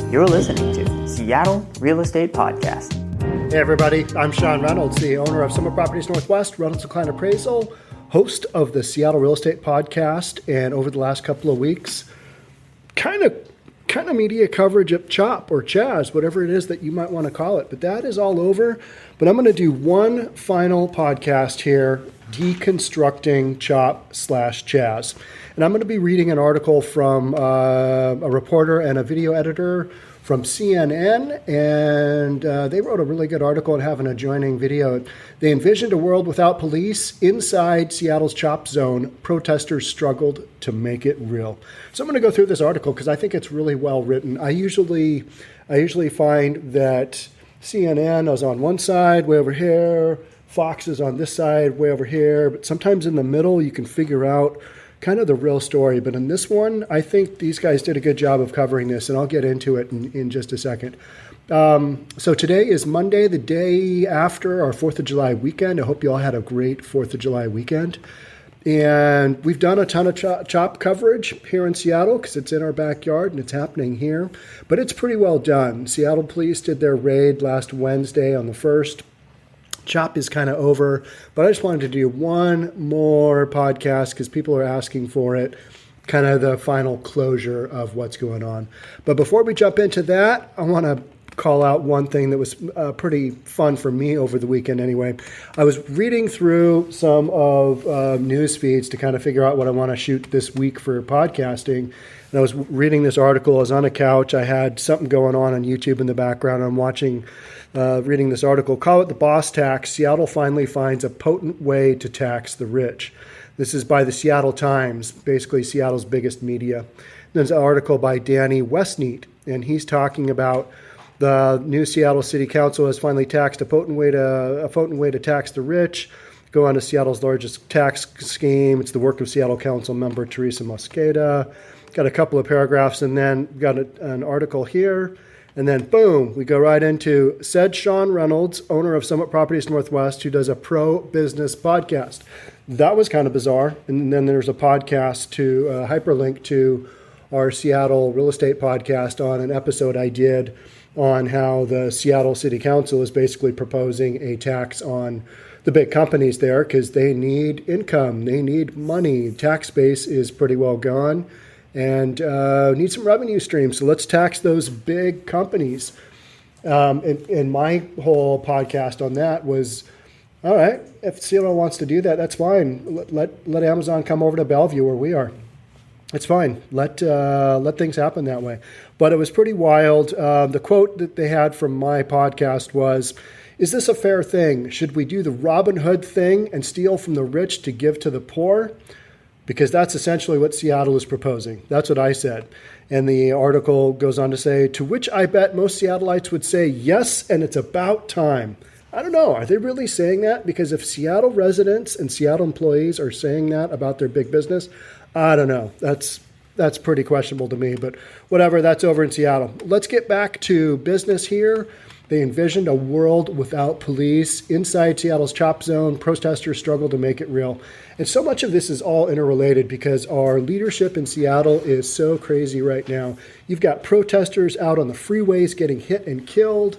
You're listening to Seattle Real Estate Podcast. Hey everybody, I'm Sean Reynolds, the owner of Summit Properties Northwest, Reynolds & Klein Appraisal, host of the Seattle Real Estate Podcast, and over the last couple of weeks, kind of media coverage of CHOP or Chaz, whatever it is that you might want to call it. But that is all over. But I'm going to do one final podcast here, Deconstructing CHOP/Chaz. And I'm going to be reading an article from a reporter and a video editor from CNN, and they wrote a really good article and have an adjoining video. They envisioned a world without police. Inside Seattle's CHOP zone, protesters struggled to make it real. So I'm going to go through this article because I think it's really well written. I usually find that CNN is on one side, way over here, Fox is on this side, way over here, but sometimes in the middle you can figure out kind of the real story. But in this one, I think these guys did a good job of covering this, and I'll get into it in just a second. So today is Monday, the day after our 4th of July weekend. I hope you all had a great 4th of July weekend. And we've done a ton of CHOP coverage here in Seattle because it's in our backyard and it's happening here. But it's pretty well done. Seattle police did their raid last Wednesday on the 1st. CHOP is kind of over, but I just wanted to do one more podcast because people are asking for it, kind of the final closure of what's going on. But before we jump into that, I want to call out one thing that was pretty fun for me over the weekend anyway. I was reading through some of news feeds to kind of figure out what I want to shoot this week for podcasting. And I was reading this article. I was on a couch. I had something going on YouTube in the background. I'm reading this article. Call it the boss tax. Seattle finally finds a potent way to tax the rich. This is by the Seattle Times, basically Seattle's biggest media. There's an article by Danny Westneat, and he's talking about the new Seattle City Council has finally taxed a potent way to tax the rich. Go on to Seattle's largest tax scheme. It's the work of Seattle Council member Teresa Mosqueda. Got a couple of paragraphs, and then got an article here. And then, boom, we go right into said Sean Reynolds, owner of Summit Properties Northwest, who does a pro-business podcast. That was kind of bizarre. And then there's a podcast hyperlink to our Seattle real estate podcast on an episode I did on how the Seattle City Council is basically proposing a tax on the big companies there because they need income, they need money. Tax base is pretty well gone. And need some revenue streams. So let's tax those big companies. And my whole podcast on that was, all right, if Seattle wants to do that, that's fine. Let Amazon come over to Bellevue where we are. It's fine. Let things happen that way. But it was pretty wild. The quote that they had from my podcast was, "Is this a fair thing? Should we do the Robin Hood thing and steal from the rich to give to the poor?" Because that's essentially what Seattle is proposing. That's what I said. And the article goes on to say, to which I bet most Seattleites would say yes, and it's about time. I don't know. Are they really saying that? Because if Seattle residents and Seattle employees are saying that about their big business, I don't know. That's pretty questionable to me. But whatever, that's over in Seattle. Let's get back to business here. They envisioned a world without police. Inside Seattle's CHOP zone, protesters struggle to make it real. And so much of this is all interrelated because our leadership in Seattle is so crazy right now. You've got protesters out on the freeways getting hit and killed.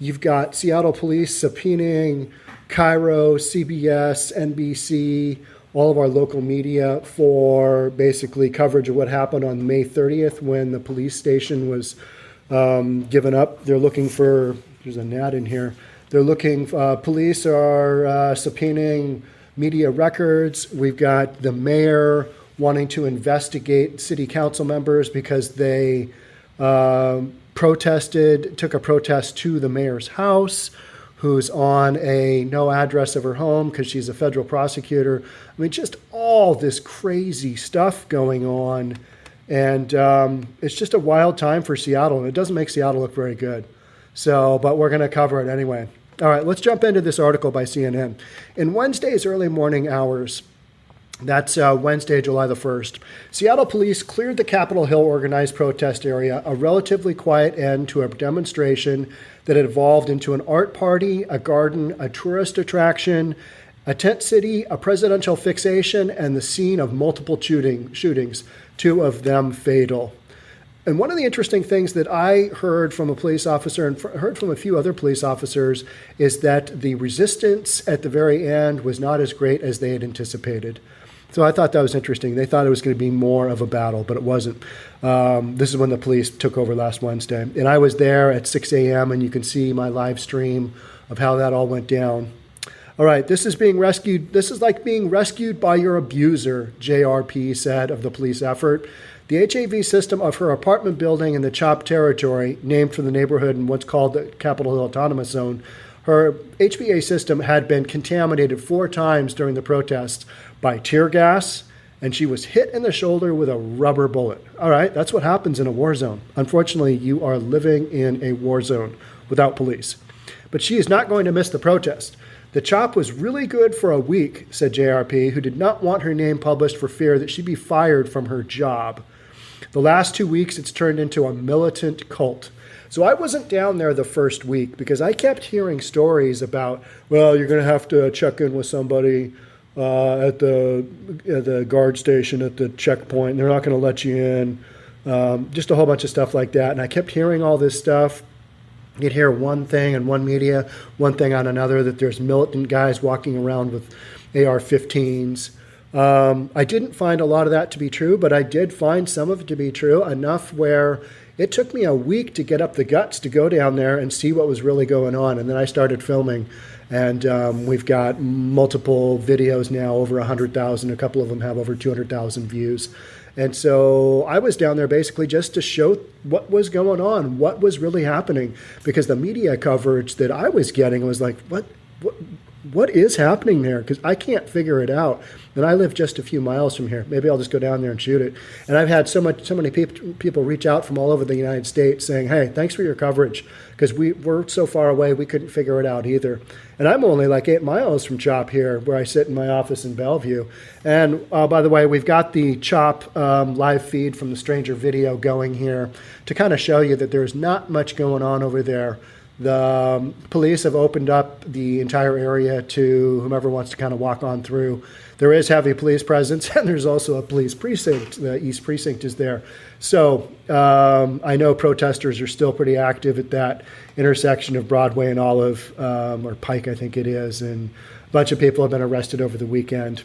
You've got Seattle police subpoenaing Cairo, CBS, NBC, all of our local media for basically coverage of what happened on May 30th when the police station was given up. They're looking for, there's a gnat in here. They're looking, police are subpoenaing media records. We've got the mayor wanting to investigate city council members because they took a protest to the mayor's house, who's on a no address of her home because she's a federal prosecutor. I mean, just all this crazy stuff going on. And it's just a wild time for Seattle, and it doesn't make Seattle look very good. So, but we're going to cover it anyway. All right, let's jump into this article by CNN. In Wednesday's early morning hours, that's Wednesday, July the 1st, Seattle police cleared the Capitol Hill organized protest area, a relatively quiet end to a demonstration that had evolved into an art party, a garden, a tourist attraction, a tent city, a presidential fixation, and the scene of multiple shootings, two of them fatal. And one of the interesting things that I heard from a police officer and heard from a few other police officers is that the resistance at the very end was not as great as they had anticipated. So I thought that was interesting. They thought it was going to be more of a battle, but it wasn't. This is when the police took over last Wednesday. And I was there at 6 a.m., and you can see my live stream of how that all went down. All right, this is being rescued. This is like being rescued by your abuser, JRP said of the police effort. The HAV system of her apartment building in the CHOP territory, named for the neighborhood in what's called the Capitol Hill Autonomous Zone, her HVA system had been contaminated 4 times during the protests by tear gas, and she was hit in the shoulder with a rubber bullet. All right, that's what happens in a war zone. Unfortunately, you are living in a war zone without police. But she is not going to miss the protest. The CHOP was really good for a week, said JRP, who did not want her name published for fear that she'd be fired from her job. The last 2 weeks, it's turned into a militant cult. So I wasn't down there the first week because I kept hearing stories about, well, you're going to have to check in with somebody at the guard station at the checkpoint, and they're not going to let you in. Just a whole bunch of stuff like that. And I kept hearing all this stuff. You'd hear one thing in one media, one thing on another, that there's militant guys walking around with AR-15s. I didn't find a lot of that to be true, but I did find some of it to be true, enough where it took me a week to get up the guts to go down there and see what was really going on. And then I started filming, and we've got multiple videos now, over 100,000. A couple of them have over 200,000 views. And so I was down there basically just to show what was going on, what was really happening, because the media coverage that I was getting was like, what is happening there? Because I can't figure it out. And I live just a few miles from here. Maybe I'll just go down there and shoot it. And I've had so many people reach out from all over the United States saying, hey, thanks for your coverage, because we're so far away we couldn't figure it out either. And I'm only like 8 miles from CHOP here, where I sit in my office in Bellevue. And by the way, we've got the CHOP live feed from the Stranger video going here to kind of show you that there's not much going on over there. The police have opened up the entire area to whomever wants to kind of walk on through. There is heavy police presence, and there's also a police precinct. The East Precinct is there. So I know protesters are still pretty active at that intersection of Broadway and Olive, or Pike, I think it is, and a bunch of people have been arrested over the weekend.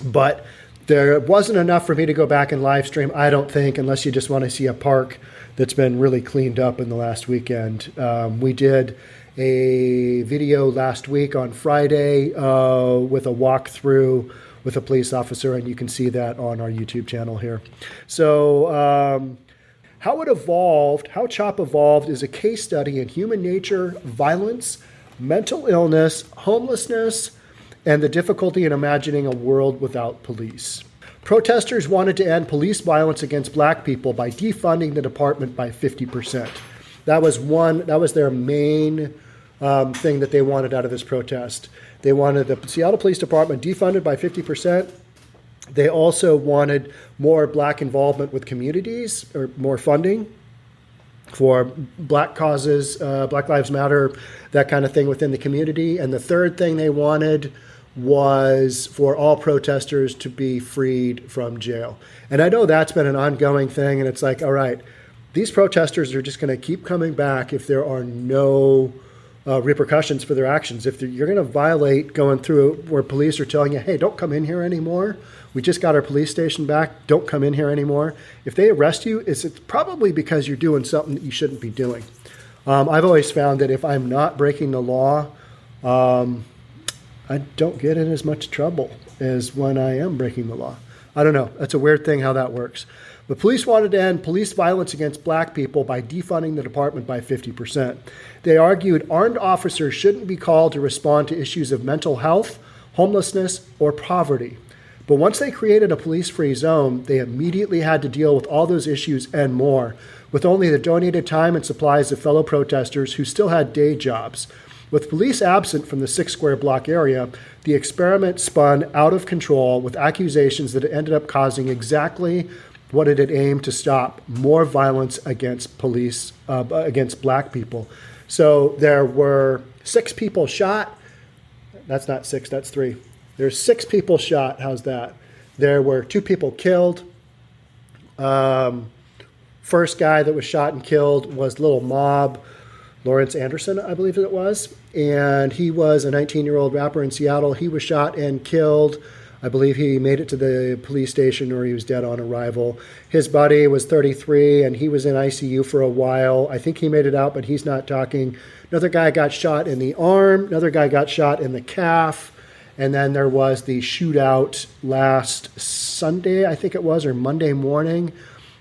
But there wasn't enough for me to go back and live stream, I don't think, unless you just want to see a park that's been really cleaned up in the last weekend. We did a video last week on Friday with a walkthrough with a police officer, and you can see that on our YouTube channel here. So how CHOP evolved is a case study in human nature, violence, mental illness, homelessness, and the difficulty in imagining a world without police. Protesters wanted to end police violence against black people by defunding the department by 50%. That was their main thing that they wanted out of this protest. They wanted the Seattle Police Department defunded by 50%. They also wanted more black involvement with communities, or more funding for black causes, Black Lives Matter, that kind of thing within the community. And the third thing they wanted was for all protesters to be freed from jail. And I know that's been an ongoing thing, and it's like, all right, these protesters are just going to keep coming back if there are no repercussions for their actions. If you're going to violate going through where police are telling you, hey, don't come in here anymore. We just got our police station back. Don't come in here anymore. If they arrest you, it's probably because you're doing something that you shouldn't be doing. I've always found that if I'm not breaking the law, I don't get in as much trouble as when I am breaking the law. I don't know. That's a weird thing how that works. The police wanted to end police violence against black people by defunding the department by 50%. They argued armed officers shouldn't be called to respond to issues of mental health, homelessness, or poverty. But once they created a police-free zone, they immediately had to deal with all those issues and more, with only the donated time and supplies of fellow protesters who still had day jobs. With police absent from the 6 square block area, the experiment spun out of control with accusations that it ended up causing exactly what it had aimed to stop: more violence against police, against black people. So there were 6 people shot. That's not 6, that's 3. There's 6 people shot. How's that? There were 2 people killed. First guy that was shot and killed was Little Mob, Lorenzo Anderson, I believe it was. And he was a 19-year-old rapper in Seattle. He was shot and killed. I believe he made it to the police station or he was dead on arrival. His buddy was 33 and he was in ICU for a while. I think he made it out, but he's not talking. Another guy got shot in the arm. Another guy got shot in the calf. And then there was the shootout last Sunday, I think it was, or Monday morning,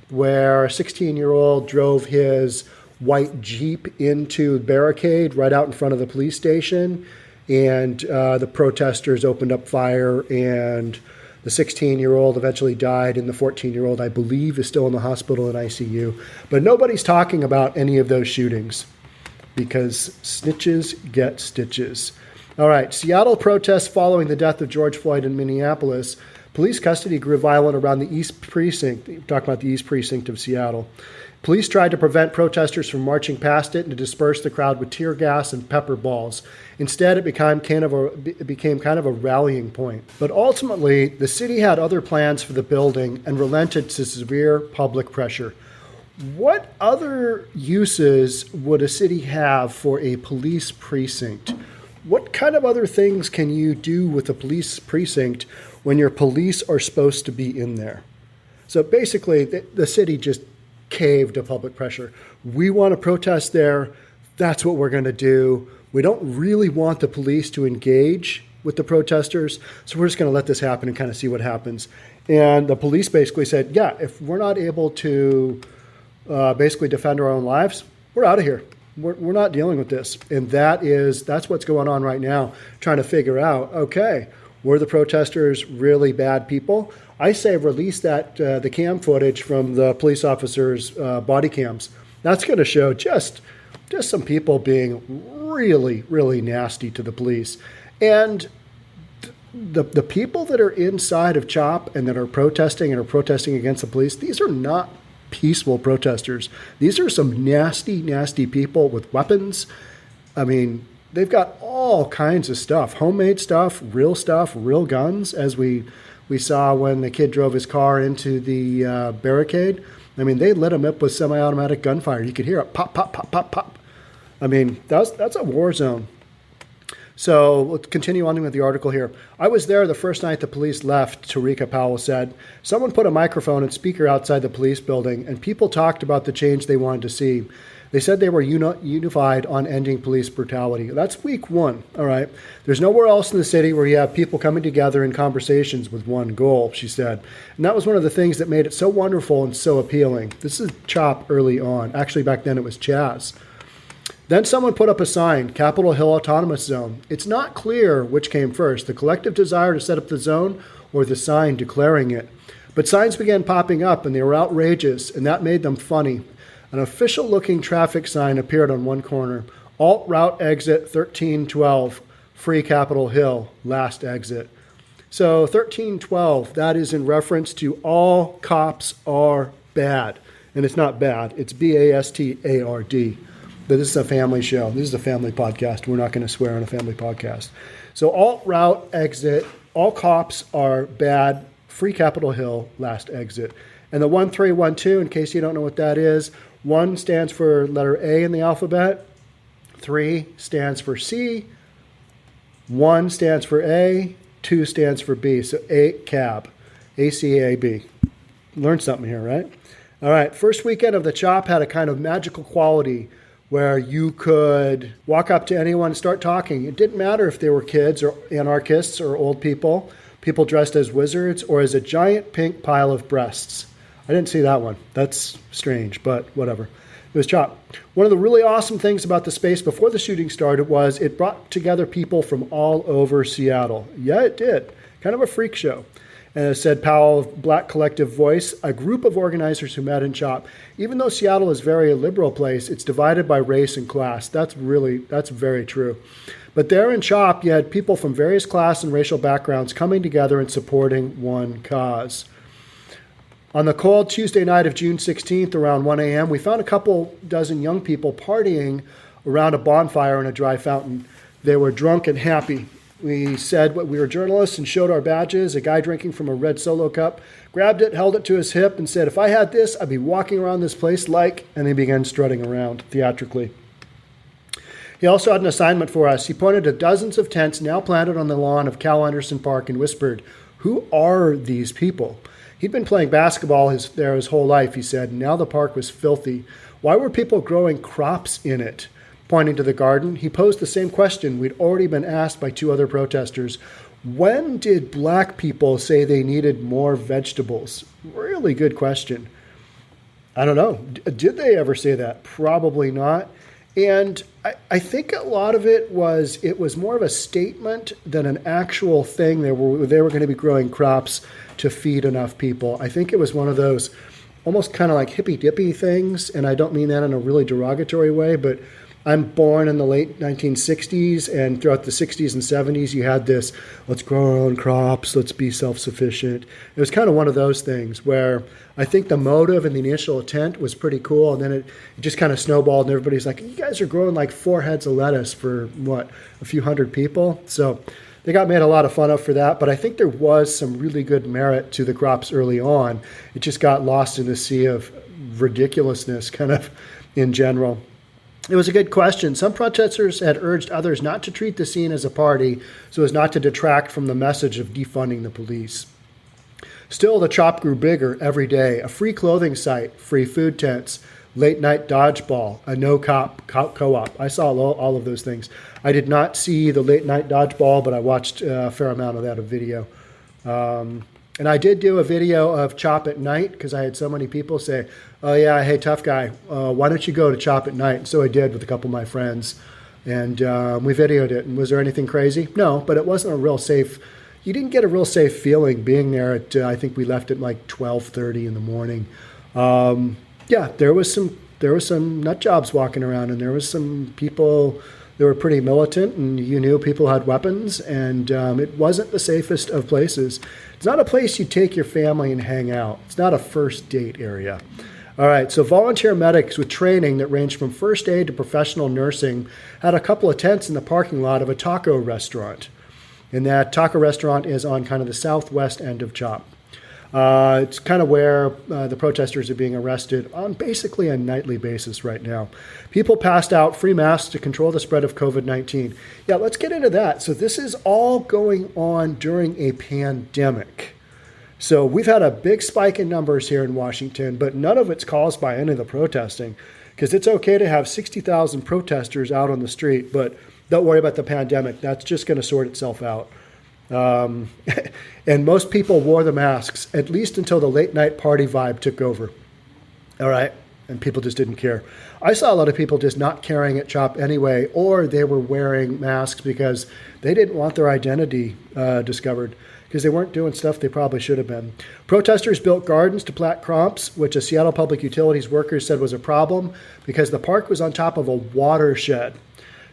where a 16-year-old drove his white Jeep into the barricade right out in front of the police station. And the protesters opened up fire, and the 16-year-old eventually died, and the 14-year-old, I believe, is still in the hospital in ICU. But nobody's talking about any of those shootings because snitches get stitches. All right, Seattle protests following the death of George Floyd in Minneapolis. Police custody grew violent around the East Precinct. Talk about the East Precinct of Seattle. Police tried to prevent protesters from marching past it and to disperse the crowd with tear gas and pepper balls. Instead, it became kind of a rallying point. But ultimately, the city had other plans for the building and relented to severe public pressure. What other uses would a city have for a police precinct? What kind of other things can you do with a police precinct when your police are supposed to be in there? So basically, the city just caved to public pressure. We want to protest there. That's what we're going to do. We don't really want the police to engage with the protesters, so we're just going to let this happen and kind of see what happens. And the police basically said, yeah, if we're not able to basically defend our own lives, we're out of here. We're not dealing with this. And that's what's going on right now, trying to figure out, okay, were the protesters really bad people? I say release the cam footage from the police officers' body cams. That's going to show just some people being really, really nasty to the police. And the people that are inside of CHOP and that are protesting against the police, these are not peaceful protesters. These are some nasty, nasty people with weapons. I mean, they've got all kinds of stuff, homemade stuff, real guns, as we saw when the kid drove his car into the barricade. I mean, they lit him up with semi-automatic gunfire. You could hear it pop, pop, pop, pop, pop. I mean, that's a war zone. So let's continue on with the article here. I was there the first night the police left, 𝒂𝒕𝒕𝒍𝒆 said. Someone put a microphone and speaker outside the police building, and people talked about the change they wanted to see. They said they were unified on ending police brutality. That's week one, all right? There's nowhere else in the city where you have people coming together in conversations with one goal, she said. And that was one of the things that made it so wonderful and so appealing. This is CHOP early on. Actually, back then it was Chaz. Then someone put up a sign, Capitol Hill Autonomous Zone. It's not clear which came first, the collective desire to set up the zone or the sign declaring it. But signs began popping up, and they were outrageous, and that made them funny. An official-looking traffic sign appeared on one corner. Alt route exit 1312, free Capitol Hill, last exit. So 1312, that is in reference to all cops are bad. And it's not bad, it's BASTARD. But this is a family show. This is a family podcast. We're not going to swear on a family podcast. So alt route exit, all cops are bad, free Capitol Hill, last exit. And the 1312, in case you don't know what that is, 1 stands for letter A in the alphabet, 3 stands for C, 1 stands for A, 2 stands for B. So ACAB, ACAB. Learned something here, right? All right, first weekend of the CHOP had a kind of magical quality where you could walk up to anyone and start talking. It didn't matter if they were kids or anarchists or old people dressed as wizards, or as a giant pink pile of breasts. I didn't see that one. That's strange, but whatever. It was CHOP. One of the really awesome things about the space before the shooting started was it brought together people from all over Seattle. Yeah, it did. Kind of a freak show. And as said Powell of Black Collective Voice, a group of organizers who met in CHOP. Even though Seattle is very a liberal place, it's divided by race and class. That's very true. But there in CHOP, you had people from various class and racial backgrounds coming together and supporting one cause. On the cold Tuesday night of June 16th, around 1 a.m., we found a couple dozen young people partying around a bonfire in a dry fountain. They were drunk and happy. We said we were journalists and showed our badges. A guy drinking from a red Solo cup grabbed it, held it to his hip, and said, "If I had this, I'd be walking around this place like," and he began strutting around theatrically. He also had an assignment for us. He pointed to dozens of tents now planted on the lawn of Cal Anderson Park and whispered, "Who are these people?" He'd been playing basketball there his whole life, he said, and now the park was filthy. Why were people growing crops in it? Pointing to the garden, he posed the same question we'd already been asked by two other protesters. When did black people say they needed more vegetables? Really good question. I don't know. Did they ever say that? Probably not. And I think a lot of it was more of a statement than an actual thing. They were going to be growing crops to feed enough people. I think it was one of those almost kind of like hippy-dippy things, and I don't mean that in a really derogatory way, but I'm born in the late 1960s, and throughout the 60s and 70s, you had this, let's grow our own crops, let's be self-sufficient. It was kind of one of those things where I think the motive and the initial intent was pretty cool, and then it just kind of snowballed, and everybody's like, you guys are growing like 4 heads of lettuce for, a few hundred people? So they got made a lot of fun of for that, but I think there was some really good merit to the crops early on. It just got lost in the sea of ridiculousness kind of in general. It was a good question. Some protesters had urged others not to treat the scene as a party so as not to detract from the message of defunding the police. Still, the CHOP grew bigger every day. A free clothing site, free food tents, late-night dodgeball, a no-cop co-op. I saw all of those things. I did not see the late-night dodgeball, but I watched a fair amount of that video. And I did do a video of CHOP at night because I had so many people say, "Oh yeah, hey, tough guy, why don't you go to CHOP at night?" And so I did with a couple of my friends. And we videoed it. And was there anything crazy? No, but it wasn't a real safe, you didn't get a real safe feeling being there at, I think we left at like 12:30 in the morning. Yeah, there was some nut jobs walking around, and there was some people that were pretty militant, and you knew people had weapons, and it wasn't the safest of places. It's not a place you take your family and hang out. It's not a first date area. All right, so volunteer medics with training that ranged from first aid to professional nursing had a couple of tents in the parking lot of a taco restaurant. And that taco restaurant is on kind of the southwest end of CHOP. It's kind of where the protesters are being arrested on basically a nightly basis right now. People passed out free masks to control the spread of COVID-19. Yeah, let's get into that. So this is all going on during a pandemic. So we've had a big spike in numbers here in Washington, but none of it's caused by any of the protesting, because it's okay to have 60,000 protesters out on the street, but don't worry about the pandemic. That's just going to sort itself out. And most people wore the masks, at least until the late night party vibe took over. All right. And people just didn't care. I saw a lot of people just not caring at CHOP anyway, or they were wearing masks because they didn't want their identity discovered, because they weren't doing stuff they probably should have been. Protesters built gardens to plant crops, which a Seattle Public Utilities workers said was a problem because the park was on top of a watershed.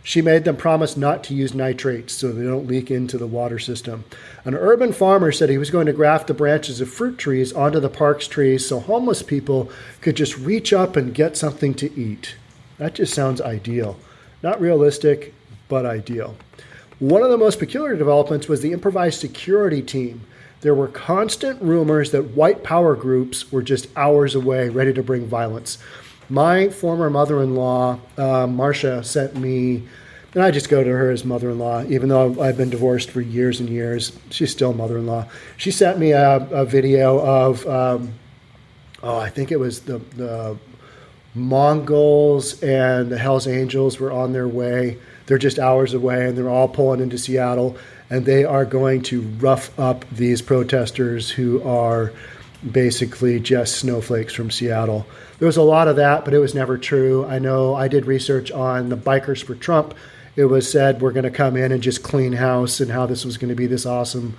She made them promise not to use nitrates so they don't leak into the water system. An urban farmer said he was going to graft the branches of fruit trees onto the park's trees so homeless people could just reach up and get something to eat. That just sounds ideal. Not realistic, but ideal. One of the most peculiar developments was the improvised security team. There were constant rumors that white power groups were just hours away, ready to bring violence. My former mother-in-law, Marcia, sent me, and I just go to her as mother-in-law, even though I've been divorced for years and years. She's still mother-in-law. She sent me a video of, I think it was the Mongols and the Hells Angels were on their way. They're just hours away, and they're all pulling into Seattle, and they are going to rough up these protesters who are basically just snowflakes from Seattle. There was a lot of that, but it was never true. I know I did research on the Bikers for Trump. It was said we're going to come in and just clean house and how this was going to be this awesome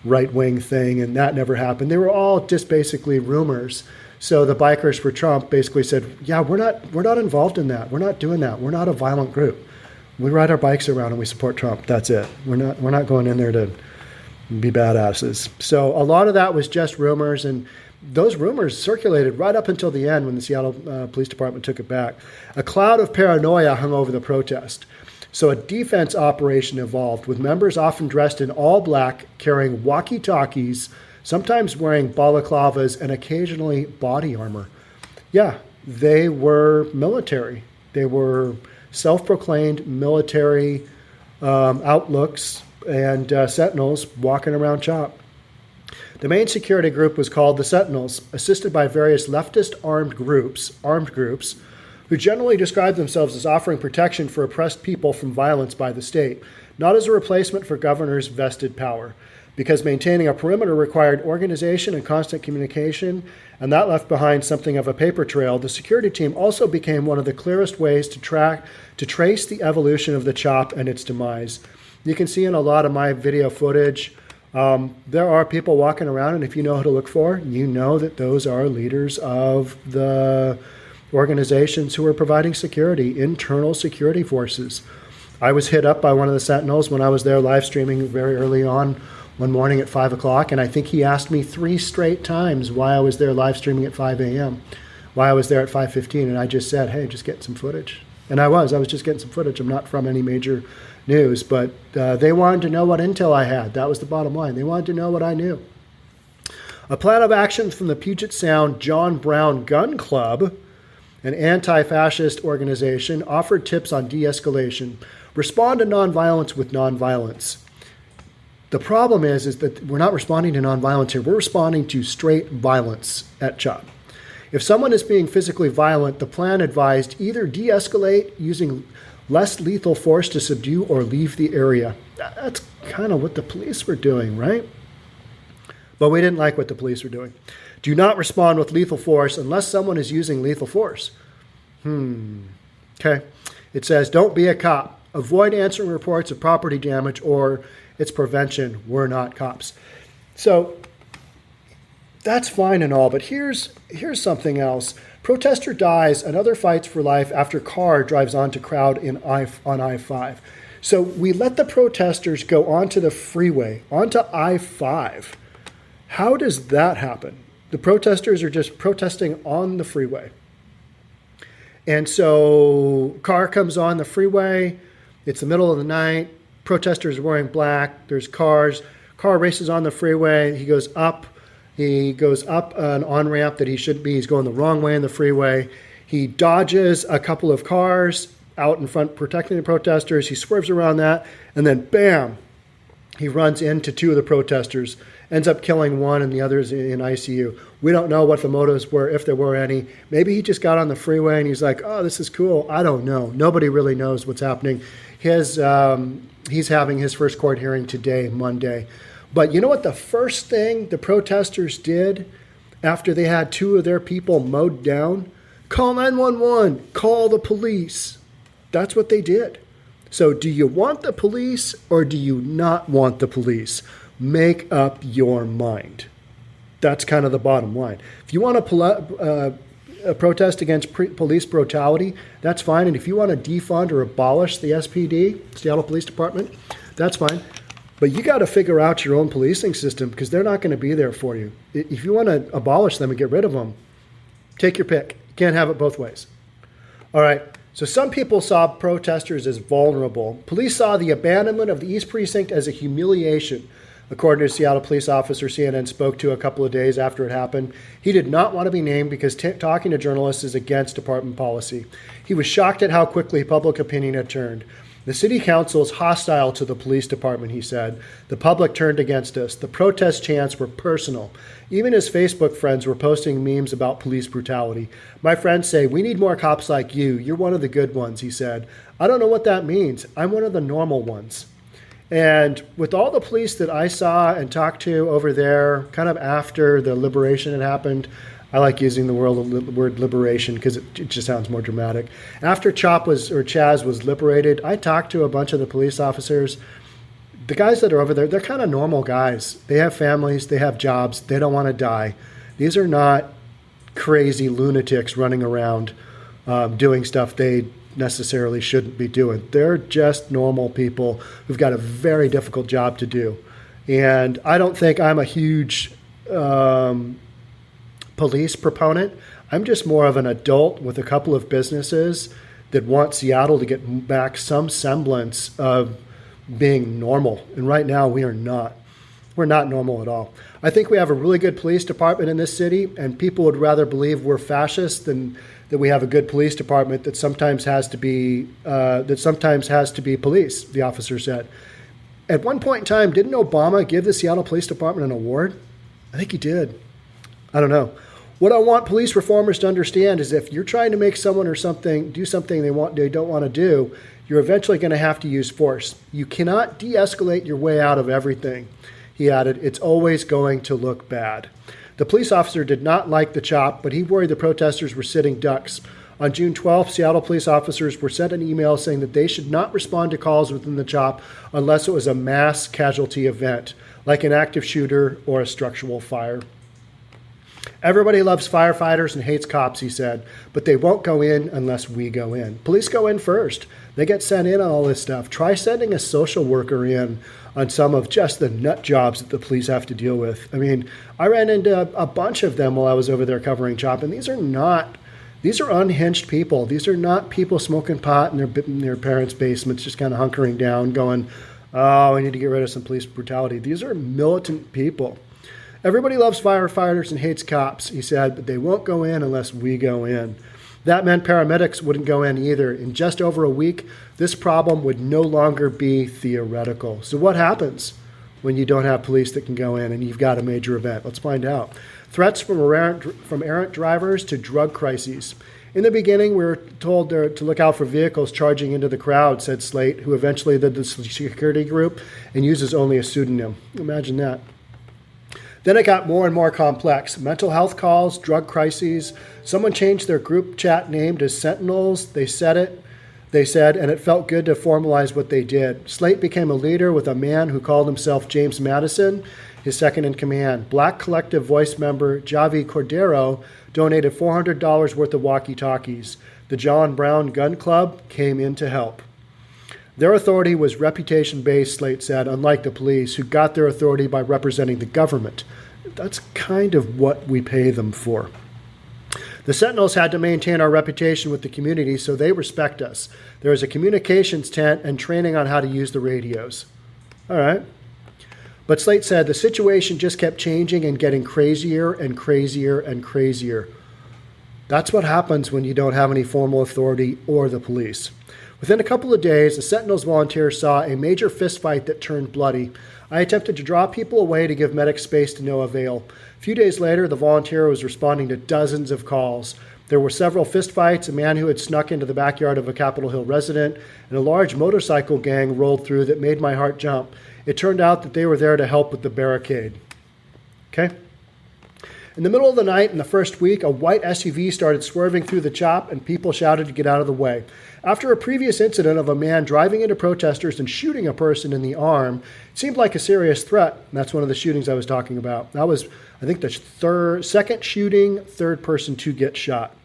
right-wing thing, and that never happened. They were all just basically rumors. So the Bikers for Trump basically said, yeah, we're not involved in that. We're not doing that. We're not a violent group. We ride our bikes around and we support Trump. That's it. We're not going in there to be badasses. So a lot of that was just rumors, and those rumors circulated right up until the end when the Seattle Police Department took it back. A cloud of paranoia hung over the protest. So a defense operation evolved, with members often dressed in all black, carrying walkie-talkies, sometimes wearing balaclavas, and occasionally body armor. Yeah, they were military. They were self-proclaimed military outlooks and sentinels walking around CHOP. The main security group was called the Sentinels, assisted by various leftist armed groups, who generally described themselves as offering protection for oppressed people from violence by the state, not as a replacement for governors' vested power. Because maintaining a perimeter required organization and constant communication, and that left behind something of a paper trail, the security team also became one of the clearest ways to trace the evolution of the CHOP and its demise. You can see in a lot of my video footage, there are people walking around, and if you know who to look for, you know that those are leaders of the organizations who are providing security, internal security forces. I was hit up by one of the Sentinels when I was there live streaming very early on one morning at 5 o'clock, and I think he asked me 3 straight times why I was there live streaming at 5 a.m., why I was there at 5:15, and I just said, hey, just getting some footage. And I was just getting some footage. I'm not from any major news, but they wanted to know what intel I had. That was the bottom line. They wanted to know what I knew. A plan of action from the Puget Sound John Brown Gun Club, an anti-fascist organization, offered tips on de-escalation. Respond to nonviolence with nonviolence. The problem is that we're not responding to nonviolence here. We're responding to straight violence at CHOP. If someone is being physically violent, the plan advised either de-escalate using less lethal force to subdue or leave the area. That's kind of what the police were doing, right? But we didn't like what the police were doing. Do not respond with lethal force unless someone is using lethal force. Okay. It says, don't be a cop. Avoid answering reports of property damage or its prevention. We're not cops. So that's fine and all, but here's something else. Protester dies, another fights for life after car drives onto crowd on I-5. So we let the protesters go onto the freeway, onto I-5. How does that happen? The protesters are just protesting on the freeway. And so car comes on the freeway. It's the middle of the night. Protesters are wearing black. There's cars. Car races on the freeway. He goes up an on-ramp that he shouldn't be. He's going the wrong way in the freeway. He dodges a couple of cars out in front protecting the protesters. He swerves around that, and then bam, he runs into 2 of the protesters, ends up killing one and the other's in ICU. We don't know what the motives were, if there were any. Maybe he just got on the freeway and he's like, oh, this is cool. I don't know. Nobody really knows what's happening. He's having his first court hearing today, Monday. But you know what the first thing the protesters did after they had 2 of their people mowed down? Call 911, call the police. That's what they did. So do you want the police or do you not want the police? Make up your mind. That's kind of the bottom line. If you want a protest against police brutality, that's fine. And if you want to defund or abolish the SPD, Seattle Police Department, that's fine. But you got to figure out your own policing system because they're not going to be there for you. If you want to abolish them and get rid of them, take your pick. You can't have it both ways. All right. So some people saw protesters as vulnerable. Police saw the abandonment of the East Precinct as a humiliation. According to a Seattle police officer CNN spoke to a couple of days after it happened, he did not want to be named because talking to journalists is against department policy. He was shocked at how quickly public opinion had turned. The city council is hostile to the police department, he said. The public turned against us. The protest chants were personal. Even his Facebook friends were posting memes about police brutality. My friends say, we need more cops like you. You're one of the good ones, he said. I don't know what that means. I'm one of the normal ones. And with all the police that I saw and talked to over there, kind of after the liberation had happened, I like using the word liberation because it just sounds more dramatic. After Chaz was liberated, I talked to a bunch of the police officers. The guys that are over there, they're kind of normal guys. They have families, they have jobs, they don't want to die. These are not crazy lunatics running around doing stuff they necessarily shouldn't be doing. They're just normal people who've got a very difficult job to do. And I don't think I'm a huge police proponent. I'm just more of an adult with a couple of businesses that want Seattle to get back some semblance of being normal. And right now we are not. We're not normal at all. I think we have a really good police department in this city, and people would rather believe we're fascists than that we have a good police department that sometimes has to be police, the officer said. At one point in time, didn't Obama give the Seattle Police Department an award? I think he did. I don't know. What I want police reformers to understand is if you're trying to make someone or something do something they don't want to do, you're eventually going to have to use force. You cannot de-escalate your way out of everything. He added, it's always going to look bad. The police officer did not like the chop, but he worried the protesters were sitting ducks. On June 12th, Seattle police officers were sent an email saying that they should not respond to calls within the chop unless it was a mass casualty event, like an active shooter or a structural fire. Everybody loves firefighters and hates cops, he said, but they won't go in unless we go in. Police go in first. They get sent in on all this stuff. Try sending a social worker in on some of just the nut jobs that the police have to deal with. I mean, I ran into a bunch of them while I was over there covering CHOP, and these are unhinged people. These are not people smoking pot in their parents' basements, just kind of hunkering down, going, oh, I need to get rid of some police brutality. These are militant people. Everybody loves firefighters and hates cops, he said, but they won't go in unless we go in. That meant paramedics wouldn't go in either. In just over a week, this problem would no longer be theoretical. So what happens when you don't have police that can go in and you've got a major event? Let's find out. Threats from errant drivers to drug crises. In the beginning, we were told to look out for vehicles charging into the crowd, said Slate, who eventually led the security group and uses only a pseudonym. Imagine that. Then it got more and more complex. Mental health calls, drug crises. Someone changed their group chat name to Sentinels. They said, and it felt good to formalize what they did. Slate became a leader with a man who called himself James Madison, his second in command. Black Collective Voice member 𝑦𝒔𝒕𝒕𝒍𝒆 donated $400 worth of walkie-talkies. The John Brown Gun Club came in to help. Their authority was reputation-based, Slate said, unlike the police, who got their authority by representing the government. That's kind of what we pay them for. The Sentinels had to maintain our reputation with the community, so they respect us. There is a communications tent and training on how to use the radios. All right. But Slate said the situation just kept changing and getting crazier and crazier and crazier. That's what happens when you don't have any formal authority or the police. Within a couple of days, the Sentinels volunteers saw a major fistfight that turned bloody. I attempted to draw people away to give medics space to no avail. A few days later, the volunteer was responding to dozens of calls. There were several fistfights, a man who had snuck into the backyard of a Capitol Hill resident, and a large motorcycle gang rolled through that made my heart jump. It turned out that they were there to help with the barricade. Okay? In the middle of the night in the first week, a white SUV started swerving through the chop, and people shouted to get out of the way. After a previous incident of a man driving into protesters and shooting a person in the arm, it seemed like a serious threat. And that's one of the shootings I was talking about. That was, I think, the second shooting, third person to get shot.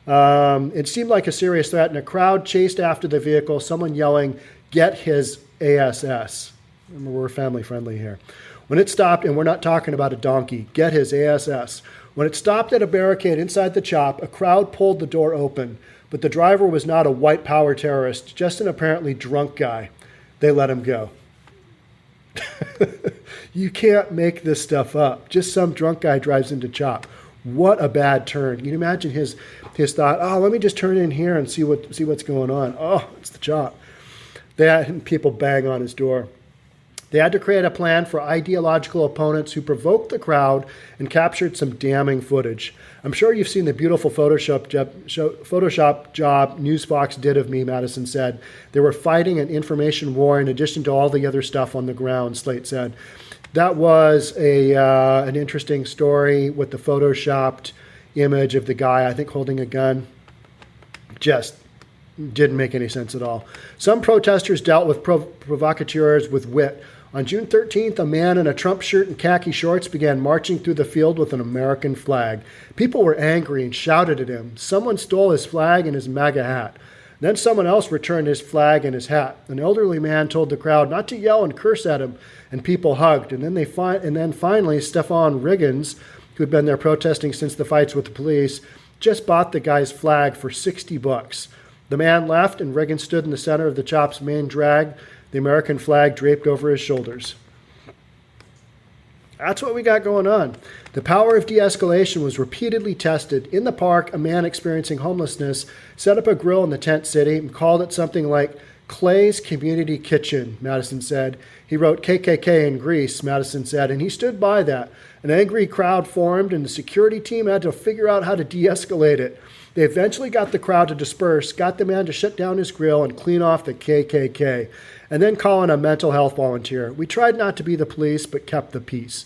It seemed like a serious threat, and a crowd chased after the vehicle, someone yelling, "Get his ASS." Remember, we're family friendly here. When it stopped, and we're not talking about a donkey, get his ASS. When it stopped at a barricade inside the chop, a crowd pulled the door open, but the driver was not a white power terrorist, just an apparently drunk guy. They let him go. You can't make this stuff up. Just some drunk guy drives into chop. What a bad turn. Can you imagine his thought, oh, let me just turn in here and see what's going on. Oh, it's the chop. They had people bang on his door. They had to create a plan for ideological opponents who provoked the crowd and captured some damning footage. I'm sure you've seen the beautiful Photoshop job Newsfox did of me, Madison said. They were fighting an information war in addition to all the other stuff on the ground, Slate said. That was an interesting story with the Photoshopped image of the guy, I think, holding a gun. Just didn't make any sense at all. Some protesters dealt with provocateurs with wit. On June 13th, a man in a Trump shirt and khaki shorts began marching through the field with an American flag. People were angry and shouted at him. Someone stole his flag and his MAGA hat. Then someone else returned his flag and his hat. An elderly man told the crowd not to yell and curse at him, and people hugged. And then finally, Stefan Riggins, who had been there protesting since the fights with the police, just bought the guy's flag for $60. The man left, and Reagan stood in the center of the CHOP's main drag, the American flag draped over his shoulders. That's what we got going on. The power of de-escalation was repeatedly tested. In the park, a man experiencing homelessness set up a grill in the tent city and called it something like Clay's Community Kitchen, Madison said. He wrote KKK in Greece, Madison said, and he stood by that. An angry crowd formed, and the security team had to figure out how to de-escalate it. They eventually got the crowd to disperse, got the man to shut down his grill and clean off the KKK, and then call in a mental health volunteer. We tried not to be the police, but kept the peace.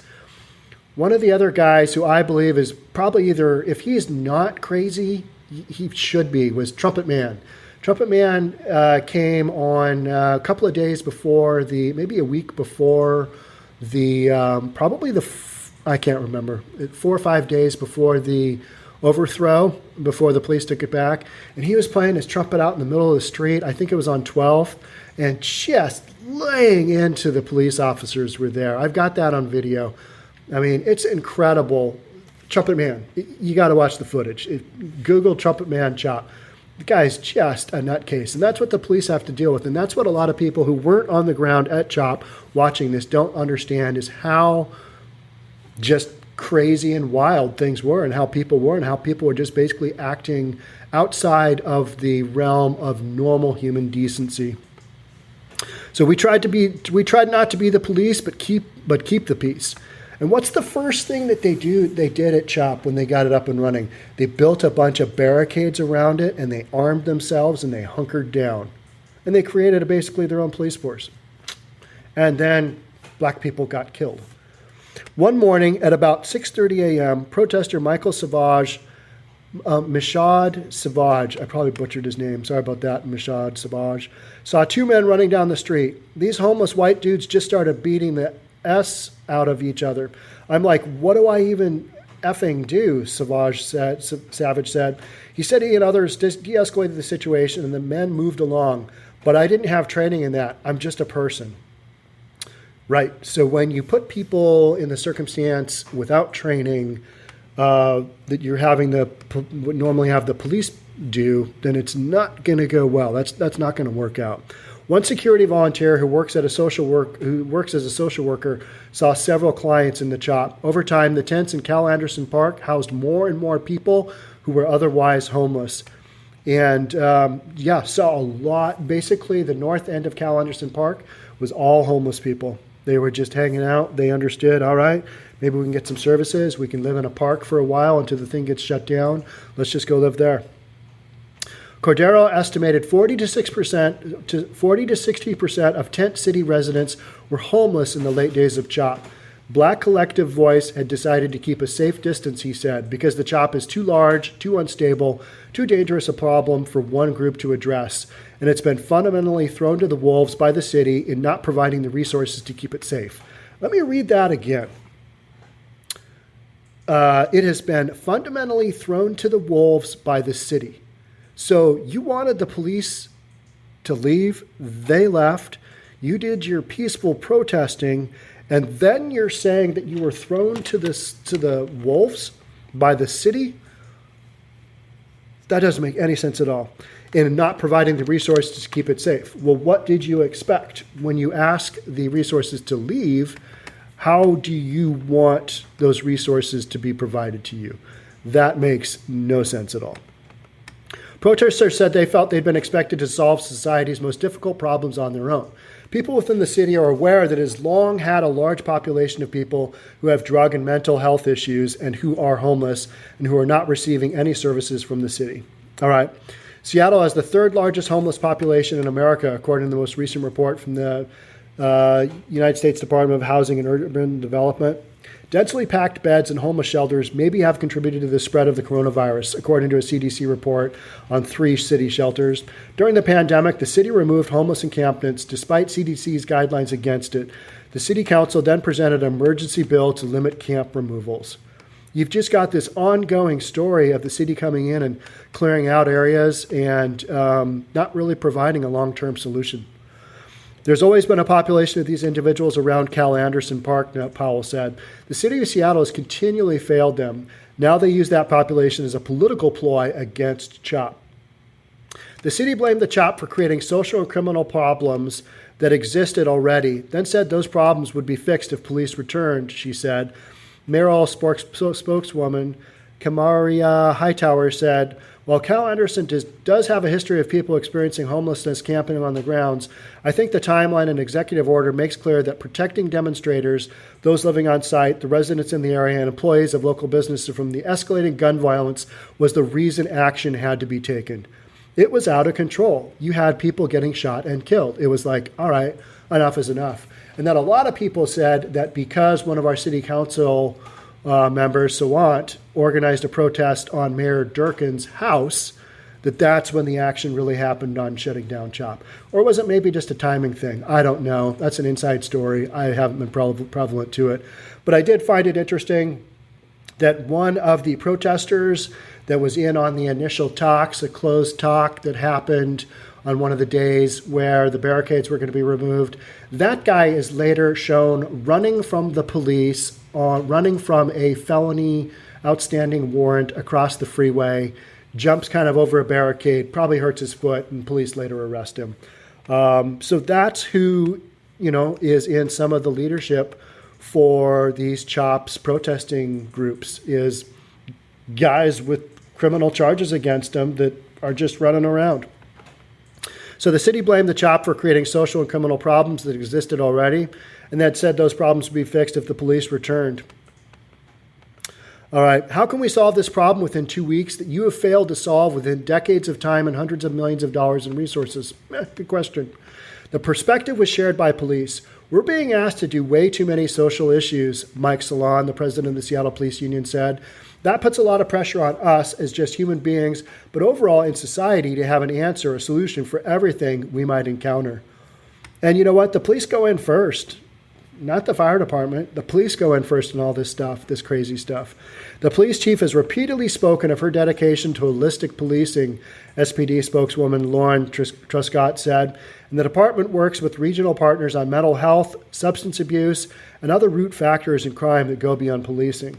One of the other guys who I believe is probably either, if he's not crazy, he should be, was Trumpet Man. Trumpet Man came on a couple of days before maybe a week before I can't remember, 4 or 5 days before the overthrow, before the police took it back. And he was playing his trumpet out in the middle of the street. I think it was on 12th, and just laying into the police officers were there. I've got that on video. I mean, it's incredible. Trumpet Man, you got to watch the footage. Google Trumpet Man chop. The guy's just a nutcase, and that's what the police have to deal with, and that's what a lot of people who weren't on the ground at CHOP watching this don't understand, is how just crazy and wild things were, and how people were just basically acting outside of the realm of normal human decency. So we tried not to be the police, but keep the peace. And what's the first thing that they did at CHOP when they got it up and running? They built a bunch of barricades around it, and they armed themselves, and they hunkered down. And they created basically their own police force. And then black people got killed. One morning at about 6:30 a.m., protester 𝒆𝒂𝒕𝒍𝒆, I probably butchered his name, sorry about that, 𝒆𝒂𝒕𝒍𝒆, saw two men running down the street. These homeless white dudes just started beating the S out of each other. I'm like, what do I even effing do? Savage said. He said he and others de-escalated the situation, and the men moved along. But I didn't have training in that. I'm just a person. Right. So when you put people in the circumstance without training that you're having would normally have the police do, then it's not going to go well. That's not going to work out. One security volunteer who works as a social worker saw several clients in the CHOP. Over time, the tents in Cal Anderson Park housed more and more people who were otherwise homeless. And saw a lot. Basically, the north end of Cal Anderson Park was all homeless people. They were just hanging out. They understood, all right, maybe we can get some services. We can live in a park for a while until the thing gets shut down. Let's just go live there. Cordero estimated 40 to 60% of Tent City residents were homeless in the late days of CHOP. Black Collective Voice had decided to keep a safe distance, he said, because the CHOP is too large, too unstable, too dangerous a problem for one group to address, and it's been fundamentally thrown to the wolves by the city in not providing the resources to keep it safe. Let me read that again. It has been fundamentally thrown to the wolves by the city. So you wanted the police to leave, they left, you did your peaceful protesting, and then you're saying that you were thrown to the wolves by the city? That doesn't make any sense at all. And not providing the resources to keep it safe. Well, what did you expect? When you ask the resources to leave, how do you want those resources to be provided to you? That makes no sense at all. Protesters said they felt they'd been expected to solve society's most difficult problems on their own. People within the city are aware that it has long had a large population of people who have drug and mental health issues and who are homeless and who are not receiving any services from the city. All right. Seattle has the third largest homeless population in America, according to the most recent report from the United States Department of Housing and Urban Development. Densely packed beds and homeless shelters maybe have contributed to the spread of the coronavirus, according to a CDC report on 3 city shelters. During the pandemic, the city removed homeless encampments despite CDC's guidelines against it. The city council then presented an emergency bill to limit camp removals. You've just got this ongoing story of the city coming in and clearing out areas and not really providing a long-term solution. There's always been a population of these individuals around Cal Anderson Park, Powell said. The city of Seattle has continually failed them. Now they use that population as a political ploy against CHOP. The city blamed the CHOP for creating social and criminal problems that existed already, then said those problems would be fixed if police returned, she said. Mayoral spokeswoman Kamaria Hightower said, while Cal Anderson does have a history of people experiencing homelessness camping on the grounds, I think the timeline and executive order makes clear that protecting demonstrators, those living on site, the residents in the area, and employees of local businesses from the escalating gun violence was the reason action had to be taken. It was out of control. You had people getting shot and killed. It was like, all right, enough is enough. And then a lot of people said that because one of our city council members, Sawant, organized a protest on Mayor Durkin's house, that's when the action really happened on shutting down CHOP. Or was it maybe just a timing thing? I don't know. That's an inside story. I haven't been prevalent to it. But I did find it interesting that one of the protesters that was in on the initial talks, a closed talk that happened on one of the days where the barricades were going to be removed, that guy is later shown running from the police, running from a felony outstanding warrant across the freeway, jumps kind of over a barricade, probably hurts his foot, and police later arrest him. So that's who, is in some of the leadership for these CHOPS protesting groups, is guys with criminal charges against them that are just running around. So the city blamed the CHOP for creating social and criminal problems that existed already, and that said those problems would be fixed if the police returned. All right, how can we solve this problem within 2 weeks that you have failed to solve within decades of time and hundreds of millions of dollars in resources? Good question. The perspective was shared by police. We're being asked to do way too many social issues, Mike Salon, the president of the Seattle Police Union, said. That puts a lot of pressure on us as just human beings, but overall in society to have an answer, a solution for everything we might encounter. And you know what? The police go in first, not the fire department. The police go in first in all this stuff, this crazy stuff. The police chief has repeatedly spoken of her dedication to holistic policing, SPD spokeswoman Lauren Truscott said, and the department works with regional partners on mental health, substance abuse, and other root factors in crime that go beyond policing.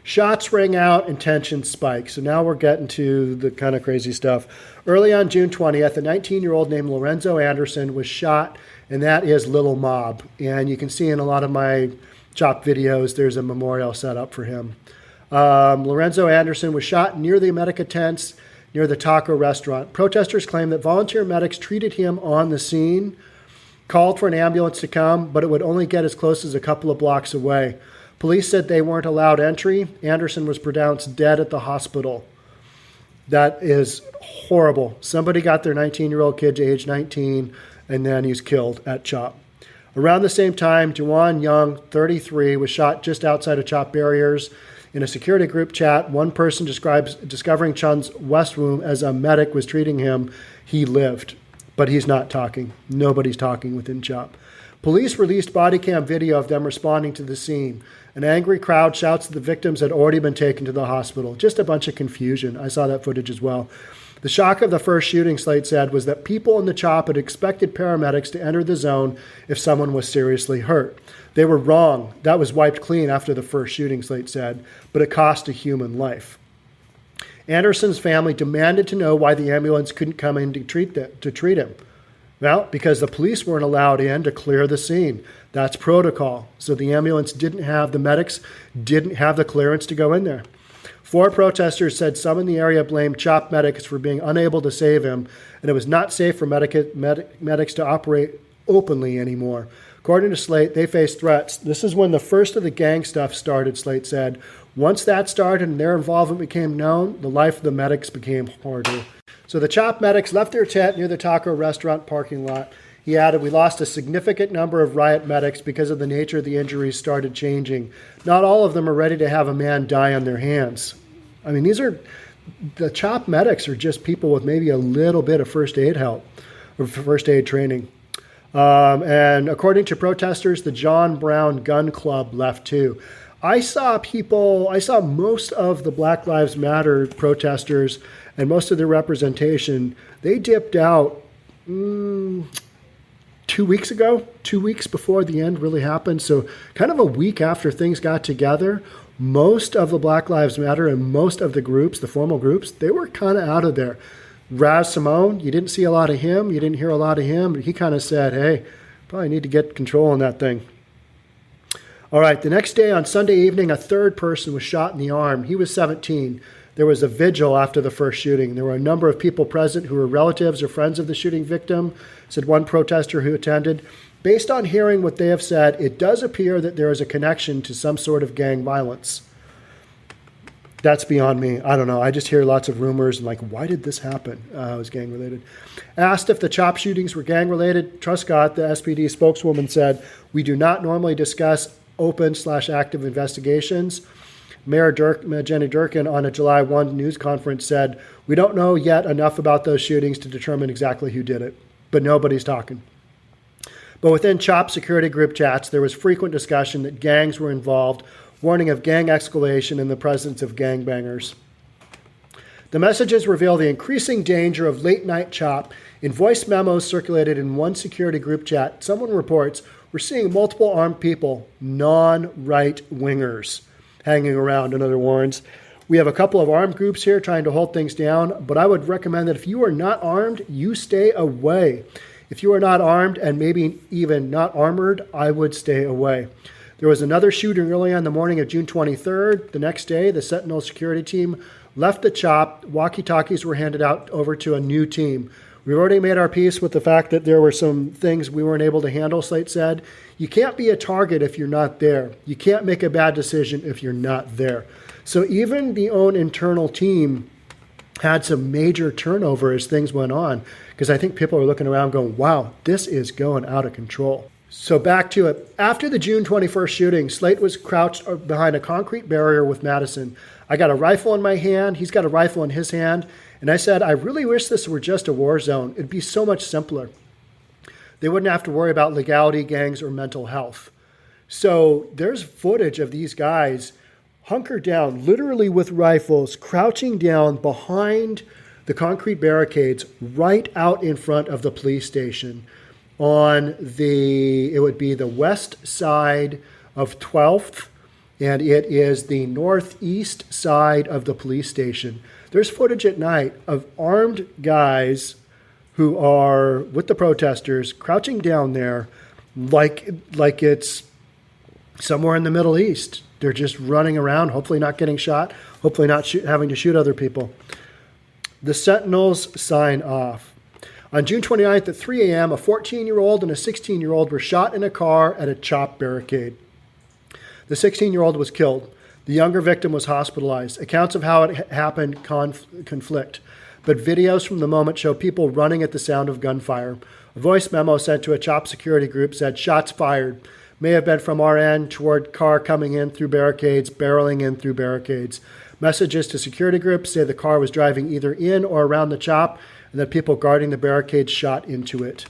Shots rang out and tensions spiked. So now we're getting to the kind of crazy stuff. Early on June 20th, a 19-year-old named Lorenzo Anderson was shot, and that is Little Mob. And you can see in a lot of my CHOP videos, there's a memorial set up for him. Lorenzo Anderson was shot near the 𝒆𝒂𝒕𝒍𝒆 tents near the taco restaurant. Protesters claim that volunteer medics treated him on the scene, called for an ambulance to come, but it would only get as close as a couple of blocks away. Police said they weren't allowed entry. Anderson was pronounced dead at the hospital. That is horrible. Somebody got their 19-year-old kid to age 19, and then he's killed at CHOP. Around the same time, Juwan Young, 33, was shot just outside of CHOP barriers. In a security group chat, one person discovering Chun's West wound as a medic was treating him. He lived, but he's not talking. Nobody's talking within CHOP. Police released body cam video of them responding to the scene. An angry crowd shouts that the victims had already been taken to the hospital. Just a bunch of confusion. I saw that footage as well. The shock of the first shooting, Slate said, was that people in the CHOP had expected paramedics to enter the zone if someone was seriously hurt. They were wrong. That was wiped clean after the first shooting, Slate said, but it cost a human life. Anderson's family demanded to know why the ambulance couldn't come in to treat him. Well, because the police weren't allowed in to clear the scene. That's protocol. So the ambulance the medics didn't have the clearance to go in there. 4 protesters said some in the area blamed CHOP medics for being unable to save him, and it was not safe for medics to operate openly anymore. According to Slate, they faced threats. This is when the first of the gang stuff started, Slate said. Once that started and their involvement became known, the life of the medics became harder. So the CHOP medics left their tent near the taco restaurant parking lot. He added, we lost a significant number of riot medics because of the nature of the injuries started changing. Not all of them are ready to have a man die on their hands. I mean, the CHOP medics are just people with maybe a little bit of first aid help or first aid training. And according to protesters, the John Brown Gun Club left too. I saw most of the Black Lives Matter protesters and most of their representation, they dipped out 2 weeks ago, 2 weeks before the end really happened. So kind of a week after things got together. most of the Black Lives Matter and most of the groups, the formal groups, they were kind of out of there. 𝒆💂💂, you didn't see a lot of him. You didn't hear a lot of him. He kind of said, hey, probably need to get control on that thing. All right, the next day on Sunday evening, a third person was shot in the arm. He was 17. There was a vigil after the first shooting. There were a number of people present who were relatives or friends of the shooting victim, said one protester who attended. Based on hearing what they have said, it does appear that there is a connection to some sort of gang violence. That's beyond me. I don't know. I just hear lots of rumors and like, why did this happen? It was gang related. Asked if the chop shootings were gang related, Truscott, the SPD spokeswoman, said, we do not normally discuss open/active investigations. Mayor Jenny Durkin on a July 1 news conference said, we don't know yet enough about those shootings to determine exactly who did it, but nobody's talking. But within CHOP security group chats, there was frequent discussion that gangs were involved, warning of gang escalation in the presence of gangbangers. The messages reveal the increasing danger of late-night CHOP. In voice memos circulated in one security group chat, someone reports, we're seeing multiple armed people, non-right-wingers, hanging around, another warns. We have a couple of armed groups here trying to hold things down, but I would recommend that if you are not armed, you stay away. If you are not armed and maybe even not armored, I would stay away. There was another shooting early on the morning of June 23rd. The next day, the Sentinel security team left the CHOP. Walkie-talkies were handed out over to a new team. We've already made our peace with the fact that there were some things we weren't able to handle, Slate said. You can't be a target if you're not there. You can't make a bad decision if you're not there. So even the own internal team had some major turnover as things went on, because I think people are looking around going, wow, this is going out of control. So back to it. After the June 21st shooting, Slate was crouched behind a concrete barrier with Madison. I got a rifle in my hand. He's got a rifle in his hand. And I said, I really wish this were just a war zone. It'd be so much simpler. They wouldn't have to worry about legality, gangs, or mental health. So there's footage of these guys hunkered down, literally with rifles, crouching down behind the concrete barricades right out in front of the police station on it would be the west side of 12th, and it is the northeast side of the police station. There's footage at night of armed guys who are with the protesters crouching down there like it's somewhere in the Middle East. They're just running around, hopefully not getting shot, hopefully not having to shoot other people. The Sentinels sign off. On June 29th at 3 a.m., a 14-year-old and a 16-year-old were shot in a car at a CHOP barricade. The 16-year-old was killed. The younger victim was hospitalized. Accounts of how it happened conflict, but videos from the moment show people running at the sound of gunfire. A voice memo sent to a CHOP security group said, shots fired. May have been from our end toward car coming in through barricades, barreling in through barricades. Messages to security groups say the car was driving either in or around the CHOP and that people guarding the barricades shot into it.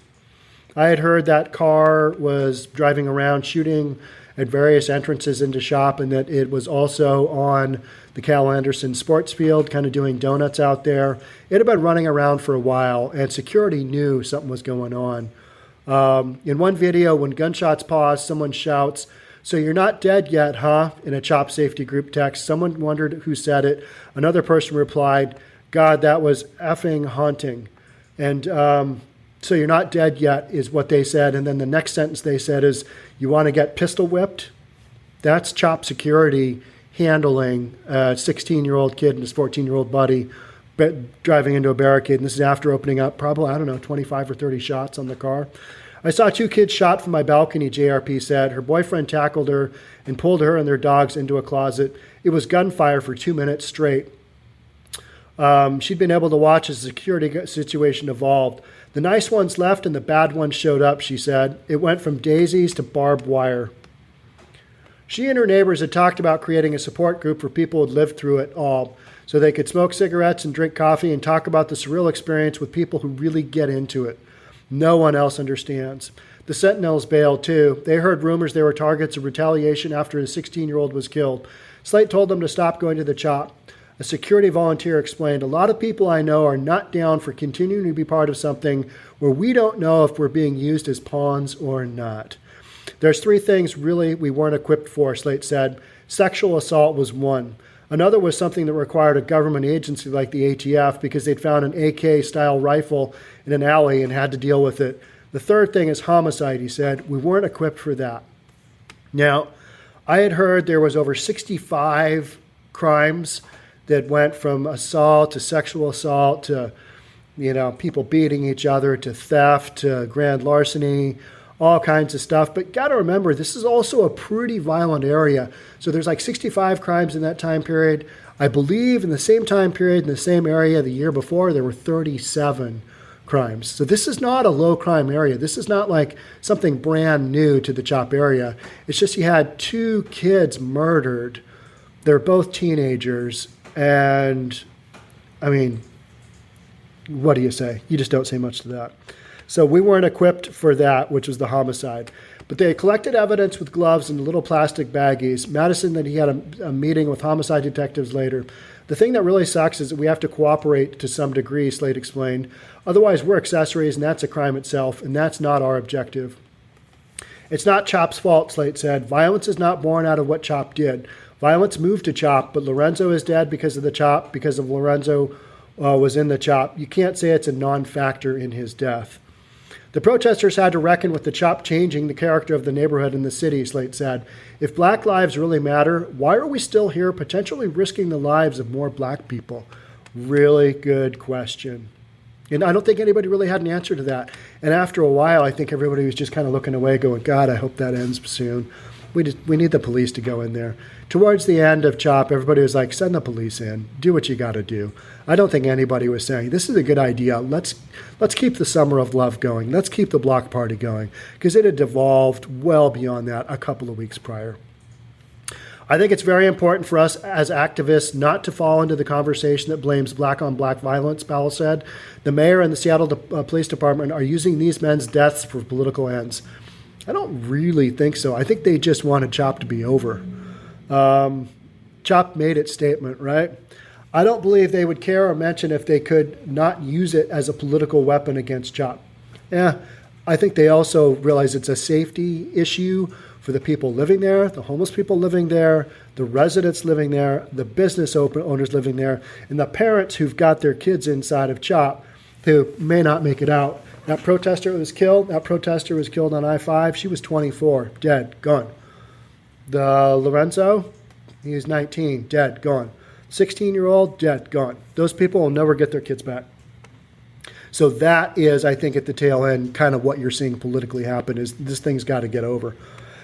I had heard that car was driving around shooting at various entrances into CHOP and that it was also on the Cal Anderson sports field, kind of doing donuts out there. It had been running around for a while, and security knew something was going on. In one video, when gunshots pause, someone shouts, "So you're not dead yet, huh?" in a CHOP safety group text. Someone wondered who said it. Another person replied, "God, that was effing haunting." And so you're not dead yet is what they said. And then the next sentence they said is, you want to get pistol whipped? That's CHOP security handling a 16-year-old kid and his 14-year-old buddy driving into a barricade. And this is after opening up probably, 25 or 30 shots on the car. I saw 2 kids shot from my balcony, JRP said. Her boyfriend tackled her and pulled her and their dogs into a closet. It was gunfire for 2 minutes straight. She'd been able to watch as the security situation evolved. The nice ones left and the bad ones showed up, she said. It went from daisies to barbed wire. She and her neighbors had talked about creating a support group for people who had lived through it all, so they could smoke cigarettes and drink coffee and talk about the surreal experience with people who really get into it. No one else understands. The Sentinels bailed too. They heard rumors they were targets of retaliation after a 16-year-old was killed. Slate told them to stop going to the CHOP. A security volunteer explained, a lot of people I know are not down for continuing to be part of something where we don't know if we're being used as pawns or not. There's 3 things really we weren't equipped for, Slate said. Sexual assault was one. Another was something that required a government agency like the ATF because they'd found an AK-style rifle in an alley and had to deal with it. The third thing is homicide, he said. We weren't equipped for that. Now, I had heard there was over 65 crimes that went from assault to sexual assault to, people beating each other to theft to grand larceny, all kinds of stuff. But got to remember, this is also a pretty violent area. So there's like 65 crimes in that time period. I believe in the same time period, in the same area the year before, there were 37 crimes. So this is not a low crime area. This is not like something brand new to the CHOP area. It's just you had 2 kids murdered. They're both teenagers. And I mean, what do you say? You just don't say much to that. So we weren't equipped for that, which was the homicide. But they collected evidence with gloves and little plastic baggies. Madison, that he had a meeting with homicide detectives later. The thing that really sucks is that we have to cooperate to some degree, Slate explained. Otherwise, we're accessories, and that's a crime itself, and that's not our objective. It's not CHOP's fault, Slate said. Violence is not born out of what CHOP did. Violence moved to CHOP, but Lorenzo is dead because of the CHOP, because of Lorenzo was in the CHOP. You can't say it's a non-factor in his death. The protesters had to reckon with the CHOP changing the character of the neighborhood and the city, Slate said. If black lives really matter, why are we still here potentially risking the lives of more black people? Really good question. And I don't think anybody really had an answer to that. And after a while, I think everybody was just kind of looking away going, God, I hope that ends soon. We need the police to go in there. Towards the end of CHOP, everybody was like, send the police in. Do what you got to do. I don't think anybody was saying, this is a good idea. Let's keep the Summer of Love going. Let's keep the block party going. Because it had devolved well beyond that a couple of weeks prior. I think it's very important for us as activists not to fall into the conversation that blames black-on-black violence, Powell said. The mayor and the Seattle Police Department are using these men's deaths for political ends. I don't really think so. I think they just wanted CHOP to be over. CHOP made its statement, right? I don't believe they would care or mention if they could not use it as a political weapon against CHOP. I think they also realize it's a safety issue for the people living there, the homeless people living there, the residents living there, the business owners living there, and the parents who've got their kids inside of CHOP who may not make it out. That protester was killed on I-5. She was 24, dead, gone. The Lorenzo, he was 19, dead, gone. 16-year-old, dead, gone. Those people will never get their kids back. So that is, I think, at the tail end, kind of what you're seeing politically happen is this thing's got to get over.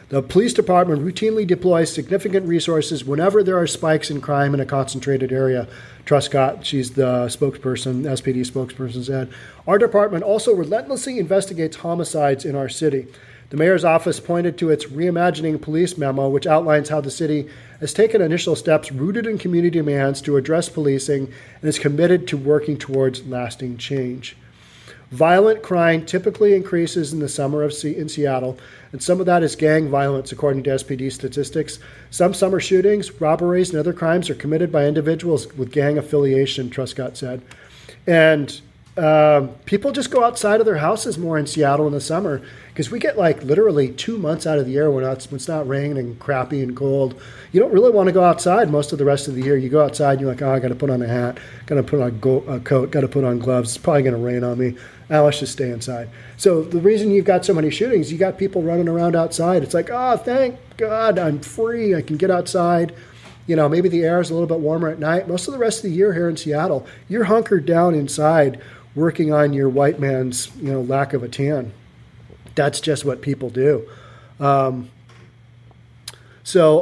The police department routinely deploys significant resources whenever there are spikes in crime in a concentrated area. Truscott, she's the spokesperson, SPD spokesperson, said. Our department also relentlessly investigates homicides in our city. The mayor's office pointed to its Reimagining Police memo, which outlines how the city has taken initial steps rooted in community demands to address policing and is committed to working towards lasting change. Violent crime typically increases in the summer in Seattle, and some of that is gang violence, according to SPD statistics. Some summer shootings, robberies, and other crimes are committed by individuals with gang affiliation, Truscott said. And people just go outside of their houses more in Seattle in the summer because we get like literally 2 months out of the year when it's not raining and crappy and cold. You don't really want to go outside most of the rest of the year. You go outside and you're like, oh, I got to put on a hat, got to put on a coat, got to put on gloves. It's probably going to rain on me. Let's just stay inside. So the reason you've got so many shootings, you got people running around outside. It's like, oh, thank God I'm free. I can get outside. Maybe the air is a little bit warmer at night. Most of the rest of the year here in Seattle, you're hunkered down inside working on your white man's, lack of a tan. That's just what people do. So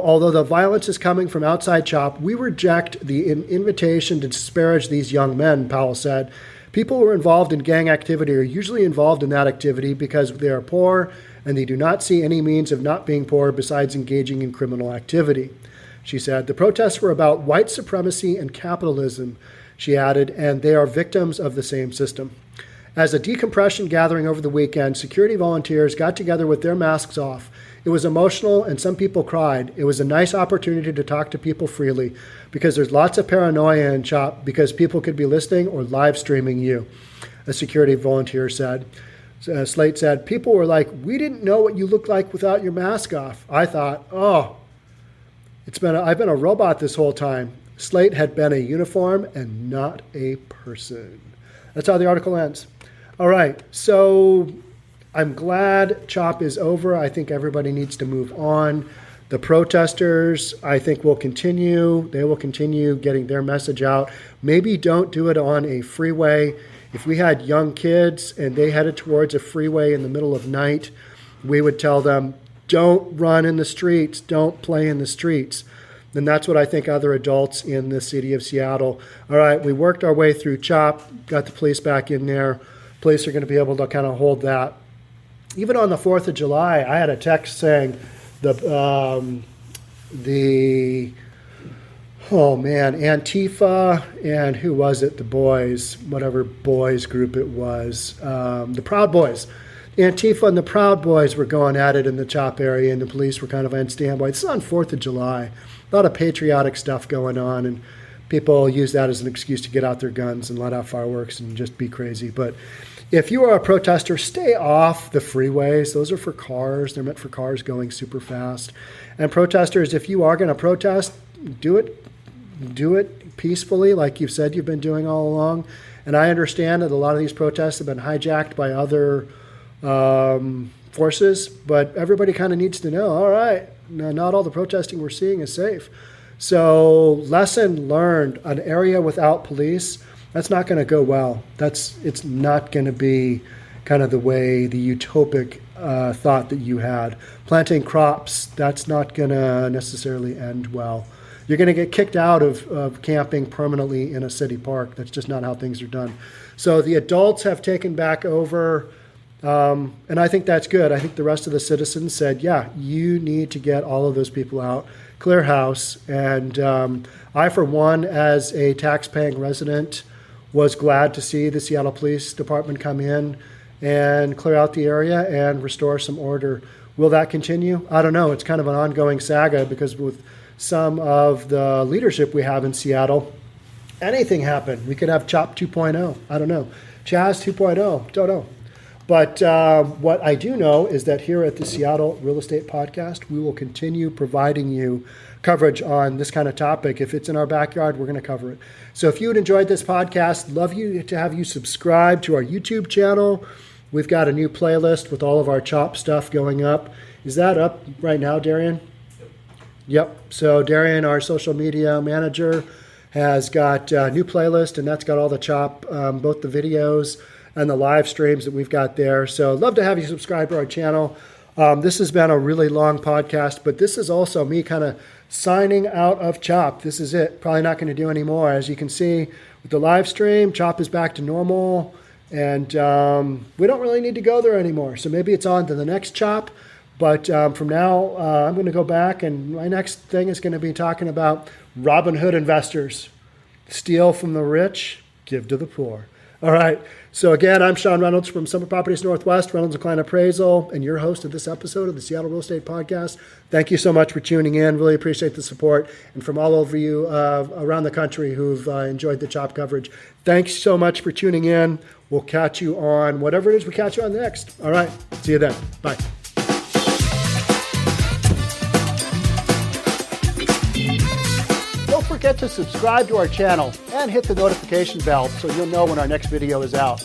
although the violence is coming from outside CHOP, we reject the invitation to disparage these young men, Powell said. People who are involved in gang activity are usually involved in that activity because they are poor and they do not see any means of not being poor besides engaging in criminal activity. She said, the protests were about white supremacy and capitalism, she added, and they are victims of the same system. As a decompression gathering over the weekend, security volunteers got together with their masks off. It was emotional and some people cried. It was a nice opportunity to talk to people freely because there's lots of paranoia in CHOP because people could be listening or live streaming you, a security volunteer said. Slate said, people were like, we didn't know what you looked like without your mask off. I thought, oh, I've been a robot this whole time. Slate had been a uniform and not a person. That's how the article ends. All right, so I'm glad CHOP is over. I think everybody needs to move on. The protesters, I think, will continue. They will continue getting their message out. Maybe don't do it on a freeway. If we had young kids and they headed towards a freeway in the middle of night, we would tell them, don't run in the streets, don't play in the streets. And that's what I think other adults in the city of Seattle. All right, we worked our way through CHOP, got the police back in there. Police are going to be able to kind of hold that. Even on the 4th of July, I had a text saying Antifa and who was it? The boys, whatever boys group it was, the Proud Boys. Antifa and the Proud Boys were going at it in the CHOP area, and the police were kind of on standby. This is on 4th of July. A lot of patriotic stuff going on, and people use that as an excuse to get out their guns and let out fireworks and just be crazy. But if you are a protester, stay off the freeways. Those are for cars. They're meant for cars going super fast. And protesters, if you are going to protest, do it peacefully, like you've said you've been doing all along. And I understand that a lot of these protests have been hijacked by other forces, but everybody kind of needs to know, all right, not all the protesting we're seeing is safe. So lesson learned, an area without police, that's not going to go well. It's not going to be kind of the way, the utopic thought that you had. Planting crops, that's not going to necessarily end well. You're going to get kicked out of camping permanently in a city park. That's just not how things are done. So the adults have taken back over, and I think that's good. I think the rest of the citizens said, yeah, you need to get all of those people out, clear house. And I, for one, as a tax-paying resident, was glad to see the Seattle Police Department come in and clear out the area and restore some order. Will that continue? I don't know. It's kind of an ongoing saga because with some of the leadership we have in Seattle, anything happen. We could have CHOP 2.0. I don't know. Chaz 2.0. Don't know. But what I do know is that here at the Seattle Real Estate Podcast, we will continue providing you coverage on this kind of topic. If it's in our backyard, we're going to cover it. So if you had enjoyed this podcast, love you to have you subscribe to our YouTube channel. We've got a new playlist with all of our CHOP stuff going up. Is that up right now, Darian? Yep. So Darian, our social media manager, has got a new playlist, and that's got all the CHOP, both the videos and the live streams that we've got there. So love to have you subscribe to our channel. This has been a really long podcast, but this is also me kind of signing out of CHOP. This is it. Probably not going to do any more. As you can see with the live stream, CHOP is back to normal, and we don't really need to go there anymore. So maybe it's on to the next CHOP. But from now, I'm going to go back, and my next thing is going to be talking about Robin Hood investors. Steal from the rich, give to the poor. All right. So again, I'm Sean Reynolds from Summit Properties Northwest, Reynolds & Klein Appraisal, and your host of this episode of the Seattle Real Estate Podcast. Thank you so much for tuning in. Really appreciate the support. And from all over you around the country who've enjoyed the CHOP coverage, thanks so much for tuning in. We'll catch you on whatever it is we catch you on next. All right. See you then. Bye. Don't forget to subscribe to our channel and hit the notification bell so you'll know when our next video is out.